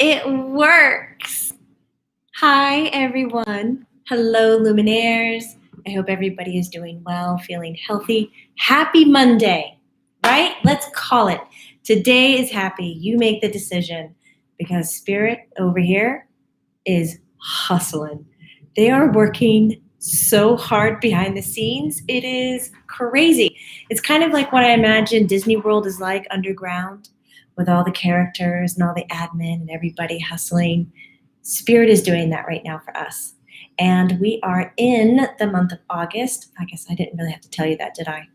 It works. Hi, everyone. Hello, Luminaires. I hope everybody is doing well, feeling healthy. Happy Monday, right? Let's call it. Today is happy. You make the decision because Spirit over here is hustling. They are working so hard behind the scenes. It is crazy. It's kind of like what I imagine Disney World is like underground with all the characters and all the admin and everybody hustling. Spirit is doing that right now for us. And we are in the month of August. I guess I didn't really have to tell you that, did I?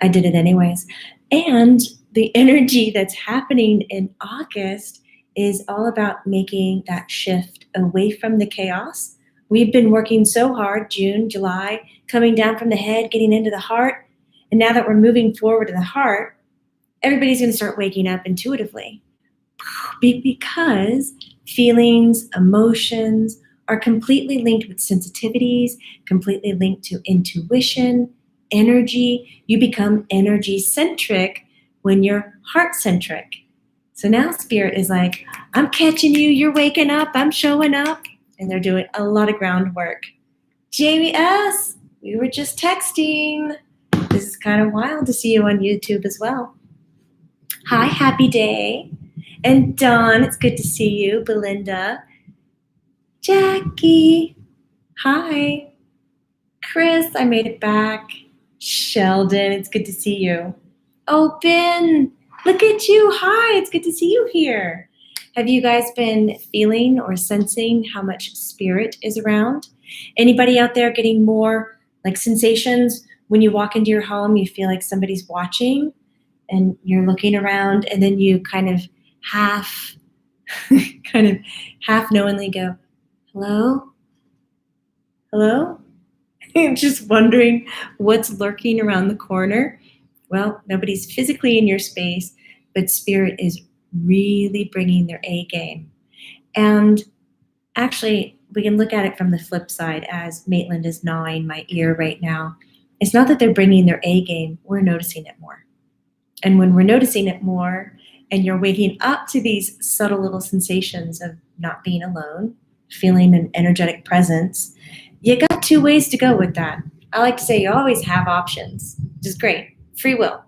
I did it anyways. And the energy that's happening in August is all about making that shift away from the chaos. We've been working so hard, June, July, coming down from the head, getting into the heart. And now that we're moving forward to the heart, everybody's going to start waking up intuitively. Because feelings, emotions are completely linked with sensitivities, completely linked to intuition, energy. You become energy centric when you're heart centric. So now Spirit is like, I'm catching you, you're waking up, I'm showing up. And they're doing a lot of groundwork. Jamie S., we were just texting. This is kind of wild to see you on YouTube as well. Hi, happy day. And Dawn, it's good to see you. Belinda. Jackie. Hi. Chris, I made it back. Sheldon, it's good to see you. Oh, Ben, look at you. Hi, it's good to see you here. Have you guys been feeling or sensing how much Spirit is around? Anybody out there getting more like sensations when you walk into your home, you feel like somebody's watching and you're looking around and then you kind of half knowingly go, hello? Hello? Just wondering what's lurking around the corner. Well, nobody's physically in your space, but Spirit is really bringing their A game. And actually, we can look at it from the flip side as Maitland is gnawing my ear right now. It's not that they're bringing their A game, we're noticing it more. And when we're noticing it more, and you're waking up to these subtle little sensations of not being alone, feeling an energetic presence, you got two ways to go with that. I like to say you always have options, which is great. Free will.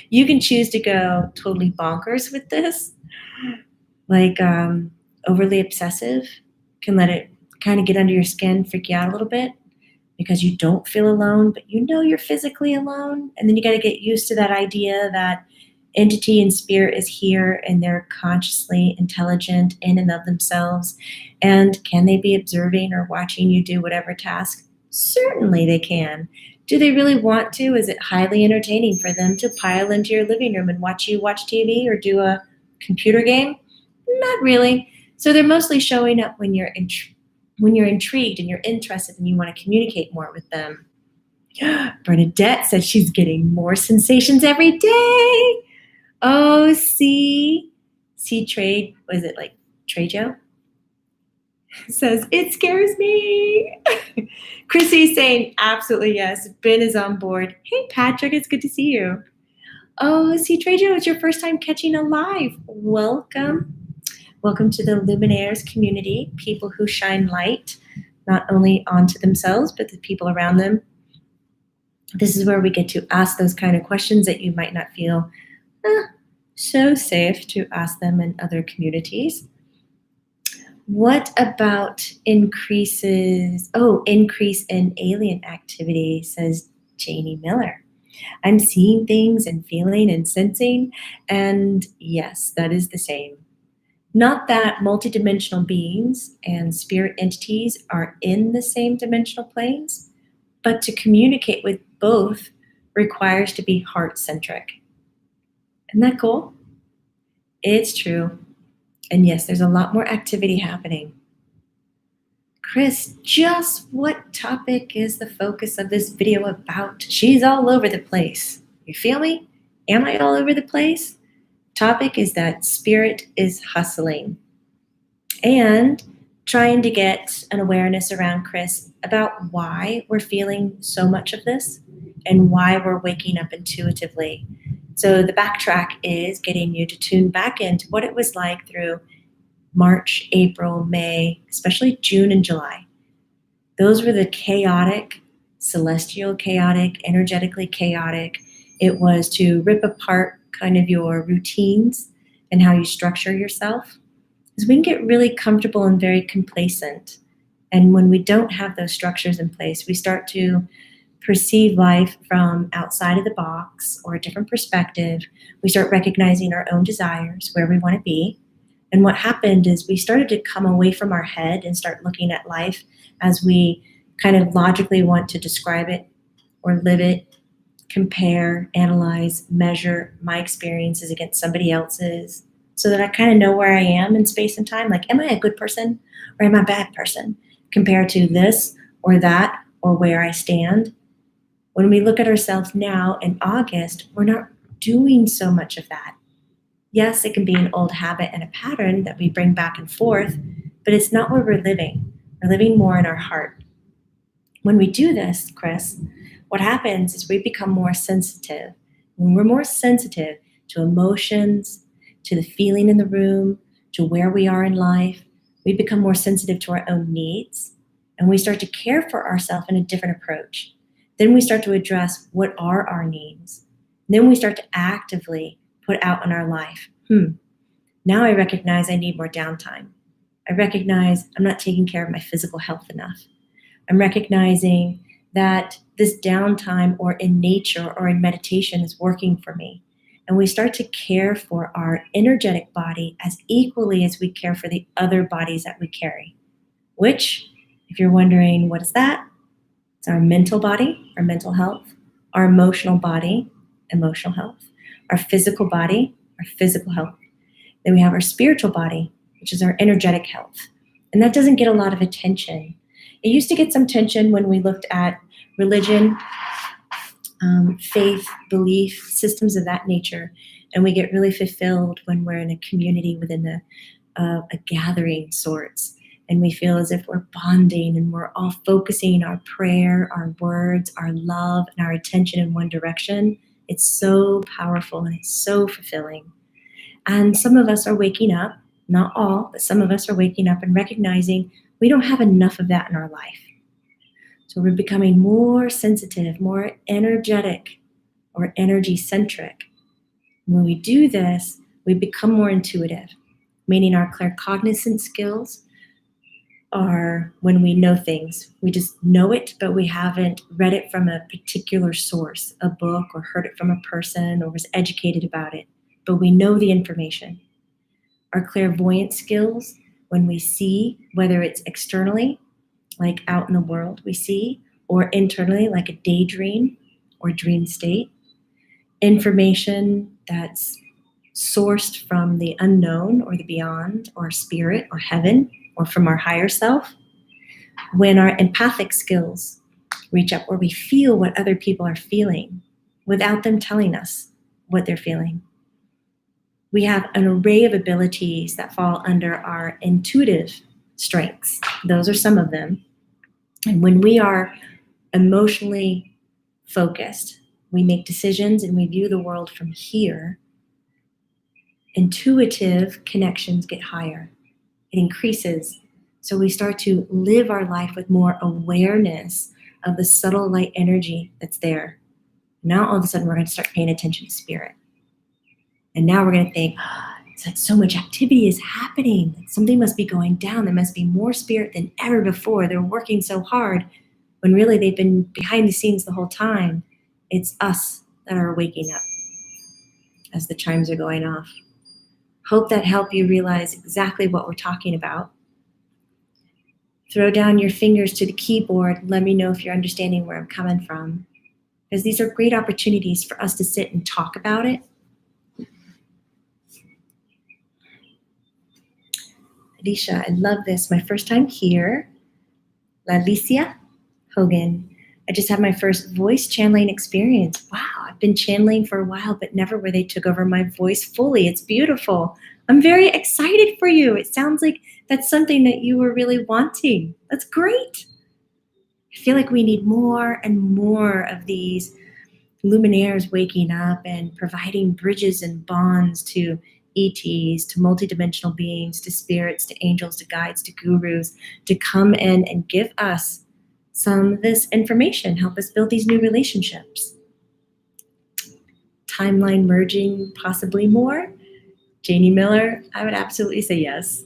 You can choose to go totally bonkers with this, like overly obsessive, can let it kind of get under your skin, freak you out a little bit because you don't feel alone, but you know you're physically alone. And then you got to get used to that idea that entity and Spirit is here and they're consciously intelligent in and of themselves. And can they be observing or watching you do whatever task? Certainly they can. Do they really want to? Is it highly entertaining for them to pile into your living room and watch you watch TV or do a computer game? Not really. So they're mostly showing up when you're intrigued and you're interested and you want to communicate more with them. Bernadette says she's getting more sensations every day. Oh, see trade, was it like Trejo? Says, it scares me. Chrissy's saying, absolutely yes. Ben is on board. Hey, Patrick, it's good to see you. Oh, see, Trejo, it's your first time catching a live. Welcome. Welcome to the Luminaires community, people who shine light, not only onto themselves, but the people around them. This is where we get to ask those kind of questions that you might not feel so safe to ask them in other communities. What about increase in alien activity, says Janie Miller. I'm seeing things and feeling and sensing, and yes, that is the same. Not that multidimensional beings and spirit entities are in the same dimensional planes, but to communicate with both requires to be heart-centric. Isn't that cool? It's true. And yes, there's a lot more activity happening. Chris, just what topic is the focus of this video about? She's all over the place. You feel me? Am I all over the place? Topic is that Spirit is hustling and trying to get an awareness around Chris about why we're feeling so much of this and why we're waking up intuitively. So the backtrack is getting you to tune back into what it was like through March, April, May, especially June and July. Those were the chaotic, celestial chaotic, energetically chaotic. It was to rip apart kind of your routines and how you structure yourself. Because we can get really comfortable and very complacent. And when we don't have those structures in place, we start to perceive life from outside of the box or a different perspective. We start recognizing our own desires, where we want to be. And what happened is we started to come away from our head and start looking at life as we kind of logically want to describe it or live it, compare, analyze, measure my experiences against somebody else's, so that I kind of know where I am in space and time. Like, am I a good person or am I a bad person compared to this or that or where I stand? When we look at ourselves now in August, we're not doing so much of that. Yes, it can be an old habit and a pattern that we bring back and forth, but it's not where we're living. We're living more in our heart. When we do this, Chris, what happens is we become more sensitive. When we're more sensitive to emotions, to the feeling in the room, to where we are in life, we become more sensitive to our own needs, and we start to care for ourselves in a different approach. Then we start to address what are our needs. Then we start to actively put out in our life, now I recognize I need more downtime. I recognize I'm not taking care of my physical health enough. I'm recognizing that this downtime or in nature or in meditation is working for me. And we start to care for our energetic body as equally as we care for the other bodies that we carry, which, if you're wondering, what is that? It's our mental body, our mental health, our emotional body, emotional health, our physical body, our physical health. Then we have our spiritual body, which is our energetic health. And that doesn't get a lot of attention. It used to get some attention when we looked at religion, faith, belief, systems of that nature. And we get really fulfilled when we're in a community within a gathering sorts. And we feel as if we're bonding and we're all focusing our prayer, our words, our love, and our attention in one direction. It's so powerful and it's so fulfilling. And some of us are waking up, not all, but some of us are waking up and recognizing we don't have enough of that in our life. So we're becoming more sensitive, more energetic, or energy-centric. When we do this, we become more intuitive, meaning our claircognizant skills are when we know things. We just know it, but we haven't read it from a particular source, a book, or heard it from a person, or was educated about it. But we know the information. Our clairvoyant skills, when we see, whether it's externally, like out in the world we see, or internally, like a daydream or dream state, information that's sourced from the unknown or the beyond or spirit or heaven or from our higher self. When our empathic skills reach up where we feel what other people are feeling without them telling us what they're feeling. We have an array of abilities that fall under our intuitive strengths. Those are some of them. And when we are emotionally focused, we make decisions and we view the world from here, intuitive connections get higher. It increases. So we start to live our life with more awareness of the subtle light energy that's there. Now all of a sudden we're going to start paying attention to spirit. And now we're going to think, it's like so much activity is happening. Something must be going down. There must be more spirit than ever before. They're working so hard when really they've been behind the scenes the whole time. It's us that are waking up as the chimes are going off. Hope that helped you realize exactly what we're talking about. Throw down your fingers to the keyboard. Let me know if you're understanding where I'm coming from. Because these are great opportunities for us to sit and talk about it. Alicia, I love this. My first time here. Lalicia Hogan. I just had my first voice channeling experience. Wow, I've been channeling for a while, but never where they took over my voice fully. It's beautiful. I'm very excited for you. It sounds like that's something that you were really wanting. That's great. I feel like we need more and more of these luminaires waking up and providing bridges and bonds to ETs, to multidimensional beings, to spirits, to angels, to guides, to gurus, to come in and give us some of this information, help us build these new relationships. Timeline merging, possibly more. Janie Miller, I would absolutely say yes.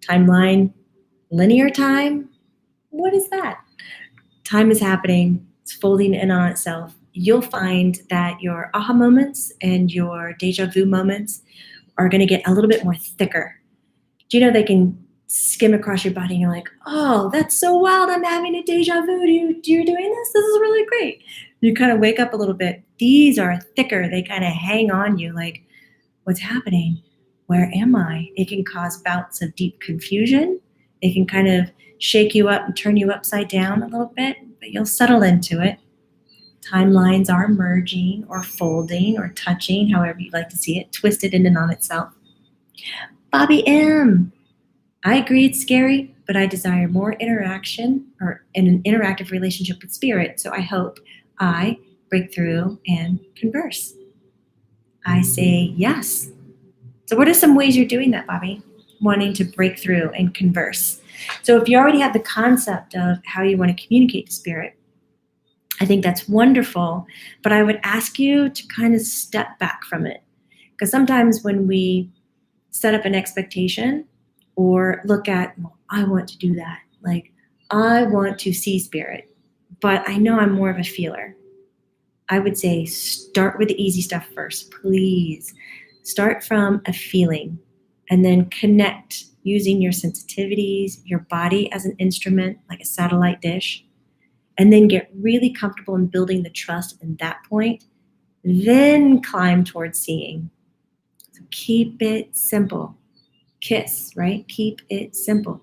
Timeline, linear time, what is that? Time is happening, it's folding in on itself. You'll find that your aha moments and your deja vu moments are going to get a little bit more thicker. Do you know they can skim across your body and you're like, oh, that's so wild, I'm having a deja vu. You're doing this? This is really great. You kind of wake up a little bit. These are thicker. They kind of hang on you like, what's happening? Where am I? It can cause bouts of deep confusion. It can kind of shake you up and turn you upside down a little bit, but you'll settle into it. Timelines are merging or folding or touching, however you'd like to see it, twisted in and on itself. Bobby M. I agree it's scary, but I desire more interaction or an interactive relationship with spirit, so I hope I break through and converse. I say yes. So what are some ways you're doing that, Bobby? Wanting to break through and converse. So if you already have the concept of how you want to communicate to spirit, I think that's wonderful, but I would ask you to kind of step back from it. Because sometimes when we set up an expectation or look at, well, I want to do that, like I want to see spirit, but I know I'm more of a feeler. I would say start with the easy stuff first, please. Start from a feeling and then connect using your sensitivities, your body as an instrument, like a satellite dish, and then get really comfortable in building the trust in that point, then climb towards seeing. So keep it simple. KISS, right? Keep it simple.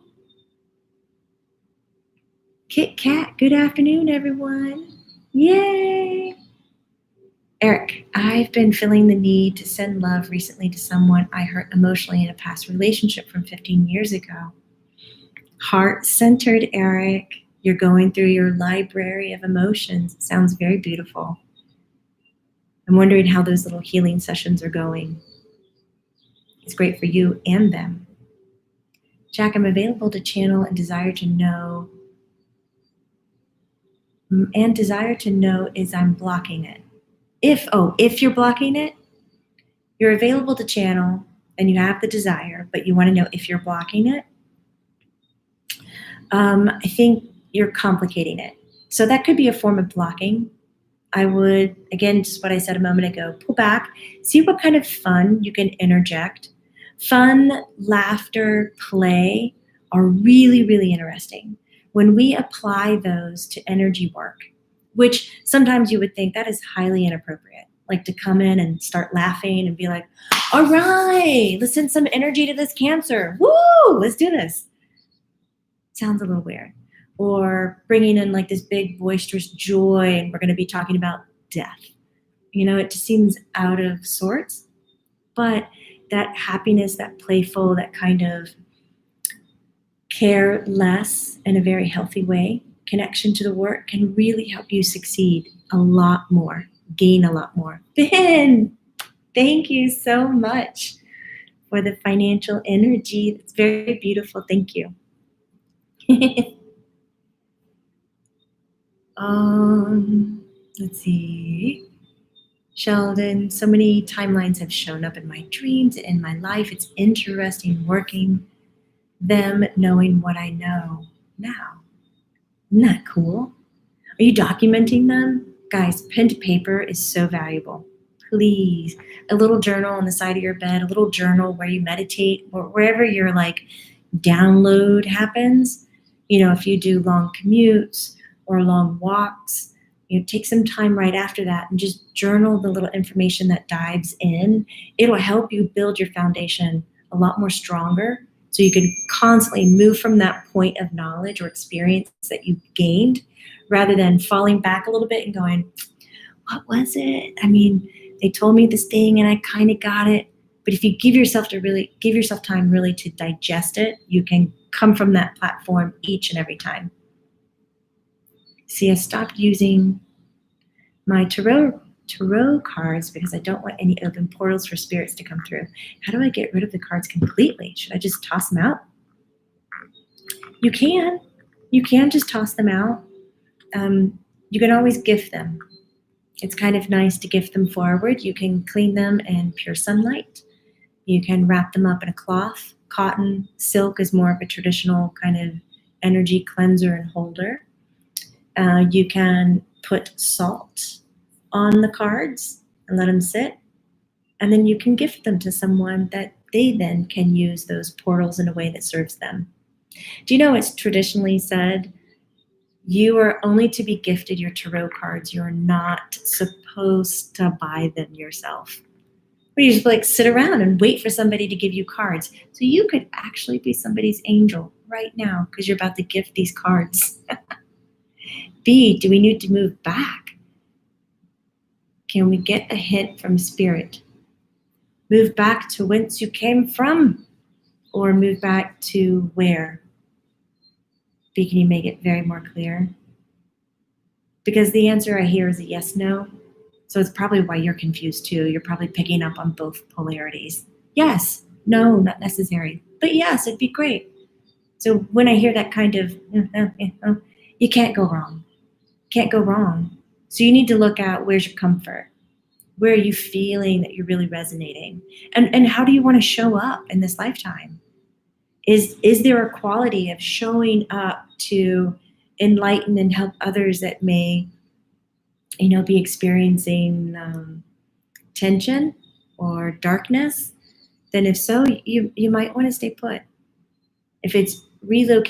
Kit Kat, good afternoon, everyone. Yay! Eric, I've been feeling the need to send love recently to someone I hurt emotionally in a past relationship from 15 years ago. Heart-centered, Eric. You're going through your library of emotions. It sounds very beautiful. I'm wondering how those little healing sessions are going. It's great for you and them. Jack, I'm available to channel and desire to know. And desire to know is I'm blocking it. If you're blocking it, you're available to channel and you have the desire, but you want to know if you're blocking it. I think you're complicating it. So that could be a form of blocking. I would, again, just what I said a moment ago, pull back, see what kind of fun you can interject. Fun, laughter, play are really, really interesting. When we apply those to energy work, which sometimes you would think that is highly inappropriate, like to come in and start laughing and be like, all right, let's send some energy to this Cancer. Woo, let's do this. Sounds a little weird. Or bringing in like this big boisterous joy and we're going to be talking about death. You know, it just seems out of sorts. But that happiness, that playful, that kind of care less in a very healthy way, connection to the work can really help you succeed a lot more, gain a lot more. Ben, thank you so much for the financial energy. It's very beautiful. Thank you. Let's see. Sheldon, so many timelines have shown up in my dreams and in my life. It's interesting working them, knowing what I know now. Isn't that cool? Are you documenting them? Guys, pen to paper is so valuable. Please, a little journal on the side of your bed, a little journal where you meditate, or wherever your like download happens. You know, if you do long commutes or long walks, you know, take some time right after that and just journal the little information that dives in. It'll help you build your foundation a lot more stronger so you can constantly move from that point of knowledge or experience that you've gained rather than falling back a little bit and going, what was it? I mean, they told me this thing and I kind of got it. But if you give yourself time really to digest it, you can come from that platform each and every time. See, I stopped using my tarot tarot cards because I don't want any open portals for spirits to come through. How do I get rid of the cards completely? Should I just toss them out? You can. You can just toss them out. You can always gift them. It's kind of nice to gift them forward. You can clean them in pure sunlight. You can wrap them up in a cloth. Cotton, silk is more of a traditional kind of energy cleanser and holder. You can put salt on the cards and let them sit. And then you can gift them to someone that they then can use those portals in a way that serves them. Do you know it's traditionally said you are only to be gifted your tarot cards. You're not supposed to buy them yourself. Or you just like sit around and wait for somebody to give you cards. So you could actually be somebody's angel right now because you're about to gift these cards. B, do we need to move back? Can we get a hint from spirit? Move back to whence you came from, or move back to where? B, can you make it very more clear? Because the answer I hear is a yes, no. So it's probably why you're confused too. You're probably picking up on both polarities. Yes, no, not necessary. But yes, it'd be great. So when I hear that kind of, you can't go wrong. Can't go wrong. So you need to look at where's your comfort. Where are you feeling that you're really resonating? And how do you want to show up in this lifetime? Is there a quality of showing up to enlighten and help others that may, be experiencing tension or darkness? Then if so, you might want to stay put. If it's relocating,